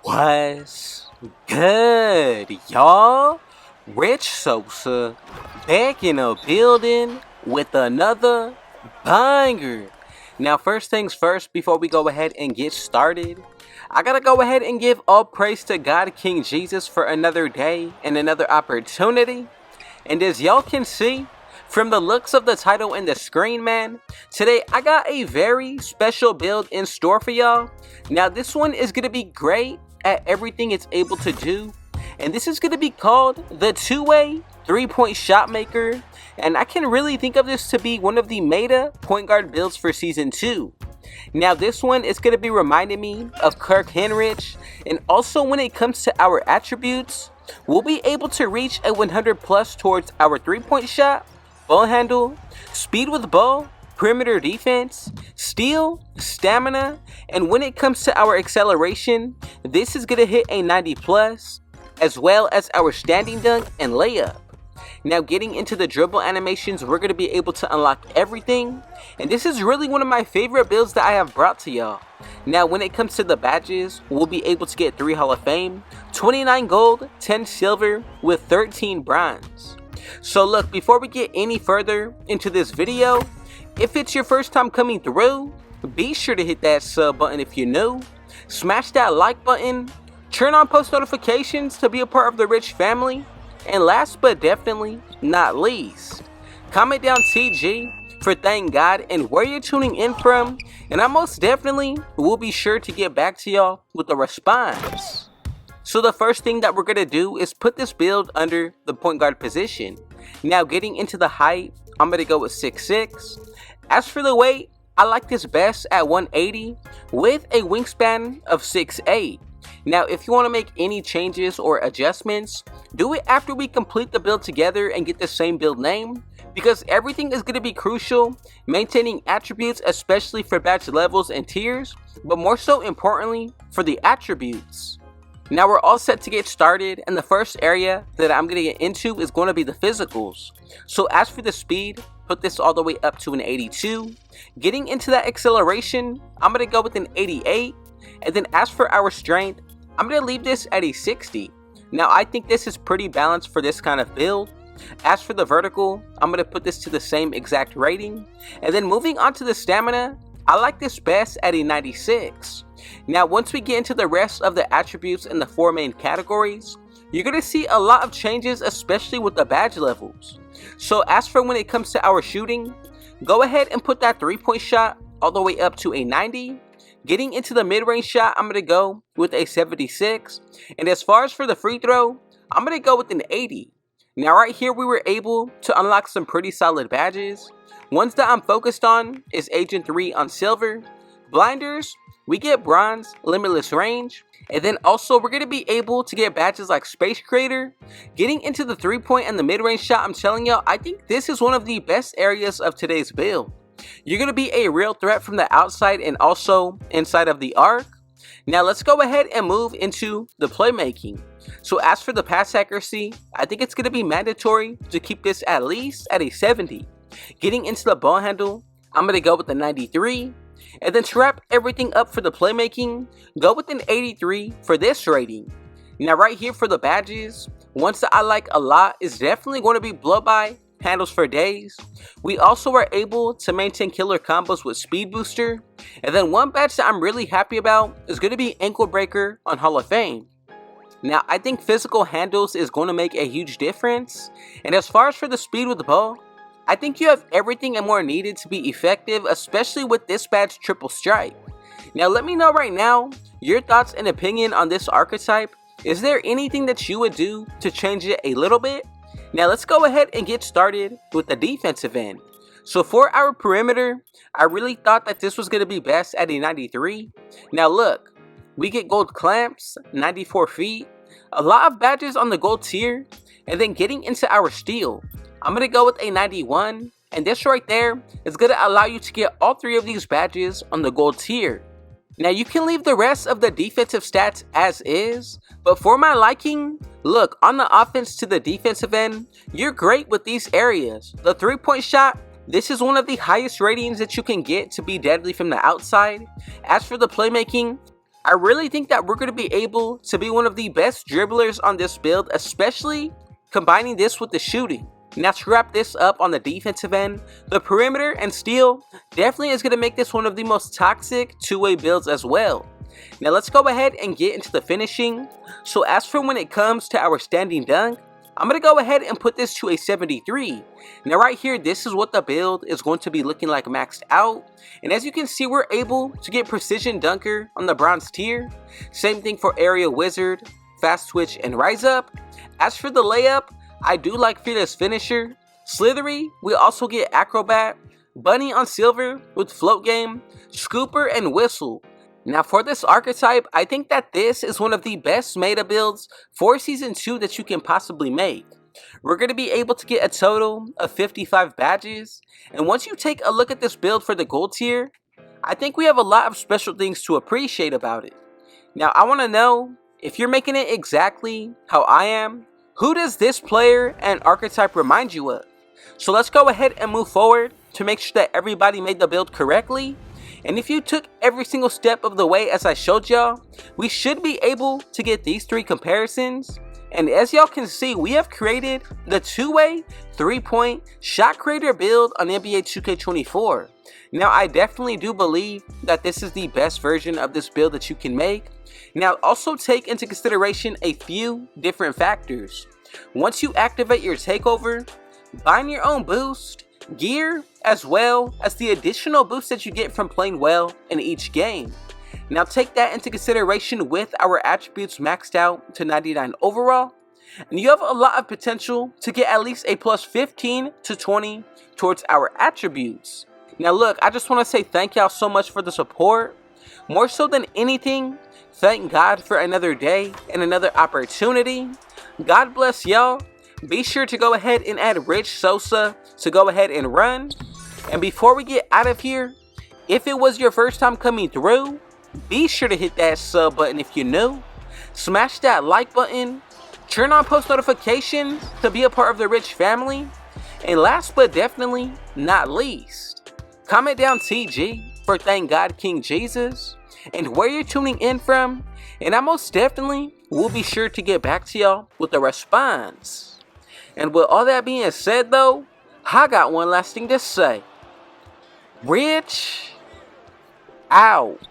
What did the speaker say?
What's good, y'all? Rich Sosa back in the building with another banger. Now, first things first, before we go ahead and get started, I gotta go ahead and give all praise to God, King Jesus, for another day and another opportunity. And as y'all can see, from the looks of the title and the screen, man, today I got a very special build in store for y'all. Now, this one is gonna be great at everything it's able to do, and this is going to be called the two-way three-point shot maker, and I can really think of this to be one of the meta point guard builds for season 2. Now, this one is going to be reminding me of KIRK HINRICH, and also when it comes to our attributes, we'll be able to reach a 100 plus towards our three-point shot, ball handle, speed with ball, perimeter defense, steal, stamina, and when it comes to our acceleration, this is going to hit a 90 plus, as well as our standing dunk and layup. Now, getting into the dribble animations, we're going to be able to unlock everything, and this is really one of my favorite builds that I have brought to y'all. Now, when it comes to the badges, we'll be able to get 3 Hall of Fame, 29 gold, 10 silver, with 13 bronze. So look, before we get any further into this video, if it's your first time coming through, be sure to hit that sub button if you're new, smash that like button, turn on post notifications to be a part of the Rich family, and last but definitely not least, comment down TG for thank God and where you're tuning in from, and I most definitely will be sure to get back to y'all with a response. So the first thing that we're going to do is put this build under the point guard position. Now, getting into the height, I'm going to go with 6'6". As for the weight, I like this best at 180 with a wingspan of 6'8". Now, if you want to make any changes or adjustments, do it after we complete the build together and get the same build name, because everything is going to be crucial, maintaining attributes, especially for badge levels and tiers, but more so importantly for the attributes. Now, we're all set to get started, and the first area that I'm going to get into is going to be the physicals. So as for the speed, put this all the way up to an 82. Getting into that acceleration, I'm going to go with an 88. And then as for our strength, I'm going to leave this at a 60. Now, I think this is pretty balanced for this kind of build. As for the vertical, I'm going to put this to the same exact rating. And then moving on to the stamina, I like this best at a 96. Now, once we get into the rest of the attributes in the 4 main categories, you're going to see a lot of changes, especially with the badge levels. So as for when it comes to our shooting, go ahead and put that 3-point shot all the way up to a 90. Getting into the mid-range shot, I'm going to go with a 76. And as far as for the free throw, I'm going to go with an 80. Now, right here, we were able to unlock some pretty solid badges. Ones that I'm focused on is Agent 3 on silver. Blinders, we get bronze, limitless range. And then also, we're going to be able to get badges like Space Creator. Getting into the 3-point and the mid-range shot, I'm telling y'all, I think this is one of the best areas of today's build. You're going to be a real threat from the outside and also inside of the arc. Now, let's go ahead and move into the playmaking. So as for the pass accuracy, I think it's going to be mandatory to keep this at least at a 70. Getting into the ball handle, I'm going to go with the 93. And then to wrap everything up for the playmaking, go with an 83 for this rating. Now, right here for the badges, ones that I like a lot is definitely going to be blow by, handles for days. We also are able to maintain killer combos with speed booster. And then one badge that I'm really happy about is going to be ankle breaker on Hall of Fame. Now, I think physical handles is going to make a huge difference. And as far as for the speed with the ball, I think you have everything and more needed to be effective, especially with this badge triple strike. Now, let me know right now your thoughts and opinion on this archetype. Is there anything that you would do to change it a little bit? Now, let's go ahead and get started with the defensive end. So for our perimeter, I really thought that this was going to be best at a 93. Now look, we get gold clamps, 94 feet, a lot of badges on the gold tier, and then getting into our steal, I'm going to go with a 91, and this right there is going to allow you to get all 3 of these badges on the gold tier. Now, you can leave the rest of the defensive stats as is, but for my liking, look, on the offense to the defensive end, you're great with these areas. The 3-point shot, this is one of the highest ratings that you can get to be deadly from the outside. As for the playmaking, I really think that we're going to be able to be one of the best dribblers on this build, especially combining this with the shooting. Now to wrap this up on the defensive end, the perimeter and steal definitely is going to make this one of the most toxic two-way builds as well. Now let's go ahead and get into the finishing. So as for when it comes to our standing dunk, I'm going to go ahead and put this to a 73. Now right here, this is what the build is going to be looking like maxed out. And as you can see, we're able to get precision dunker on the bronze tier. Same thing for area wizard, fast twitch, and rise up. As for the layup, I do like fearless finisher. Slithery, we also get acrobat, bunny on silver with float game, scooper, and whistle. Now for this archetype, I think that this is one of the best meta builds for Season 2 that you can possibly make. We're going to be able to get a total of 55 badges, and once you take a look at this build for the gold tier, I think we have a lot of special things to appreciate about it. Now I want to know, if you're making it exactly how I am, who does this player and archetype remind you of? So let's go ahead and move forward to make sure that everybody made the build correctly. And if you took every single step of the way as I showed y'all, we should be able to get these three comparisons. And as y'all can see, we have created the two-way, three-point shot creator build on NBA 2K24. Now, I definitely do believe that this is the best version of this build that you can make. Now, also take into consideration a few different factors. Once you activate your takeover, bind your own boost, gear, as well as the additional boost that you get from playing well in each game. Now take that into consideration with our attributes maxed out to 99 overall, and you have a lot of potential to get at least a plus 15 to 20 towards our attributes. Now look, I just want to say thank y'all so much for the support. More so than anything, thank God for another day and another opportunity. God bless y'all. Be sure to go ahead and add Rich Sosa to go ahead and run. And before we get out of here, if it was your first time coming through, be sure to hit that sub button if you're new. Smash that like button. Turn on post notifications to be a part of the Rich family. And last but definitely not least, comment down TG for Thank God King Jesus and where you're tuning in from. And I most definitely will be sure to get back to y'all with a response. And with all that being said though, I got one last thing to say. Rich out.